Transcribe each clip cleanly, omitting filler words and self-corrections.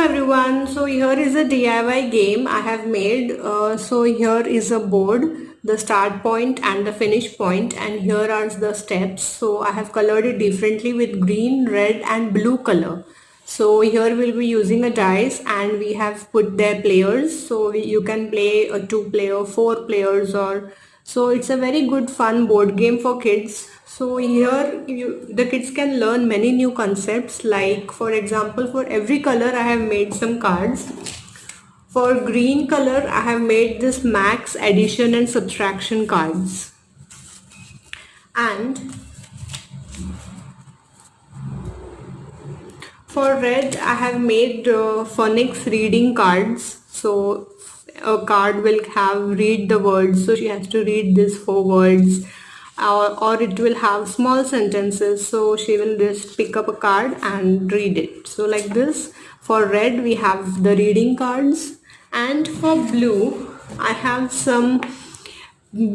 everyone, so here is a DIY game I have made. So here is a board, the start point and the finish point, and here are the steps. So I have colored it differently with green, red and blue color. So here we'll be using a dice and we have put their players. So you can play a 2 player, 4 players, or so it's a very good fun board game for kids. So here the kids can learn many new concepts, like for example, for every color I have made some cards. For green color I have made this max addition and subtraction cards, and for red I have made phonics reading cards. So a card will have read the words, so she has to read these 4 words, or it will have small sentences, so she will just pick up a card and read it. So like this, for red we have the reading cards, and for blue I have some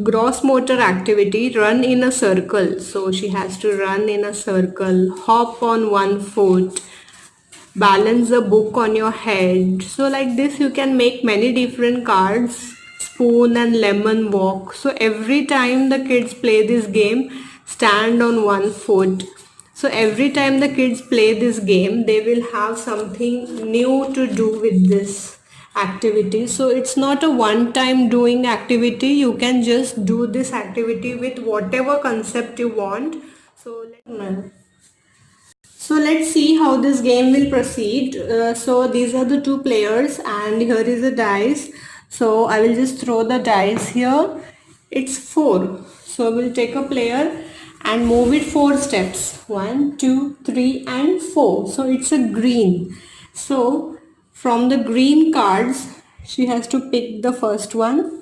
gross motor activity, run in a circle. So she has to run in a circle, hop on one foot, balance a book on your head. So like this you can make many different cards. Spoon and lemon walk. So every time the kids play this game, stand on one foot. So every time the kids play this game, they will have something new to do with this activity. So it's not a one time doing activity. You can just do this activity with whatever concept you want. So let's see how this game will proceed. So these are the 2 players and here is a dice. So I will just throw the dice here. It's 4. So we'll take a player and move it 4 steps. 1, 2, 3 and 4. So it's a green. So from the green cards, she has to pick the first one.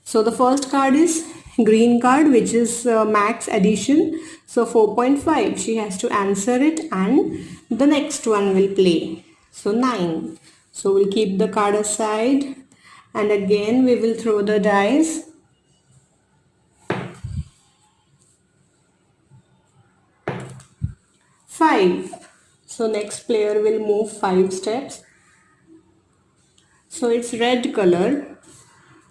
So the first card is green card, which is max addition. So 4.5. She has to answer it and the next one will play. So 9. So we'll keep the card aside and again we will throw the dice. 5. So next player will move 5 steps. So it's red color.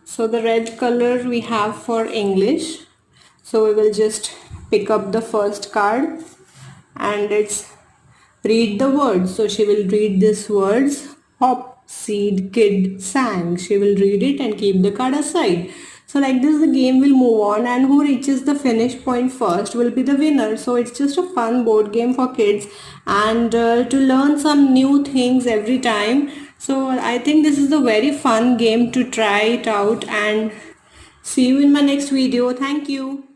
So the red color we have for English. So we will just pick up the first card and it's read the words. So she will read these words: hop, seed, kid, sang. She will read it and keep the card aside. So like this the game will move on, and who reaches the finish point first will be the winner. So it's just a fun board game for kids and to learn some new things every time. So I think this is a very fun game to try it out, and see you in my next video. Thank you.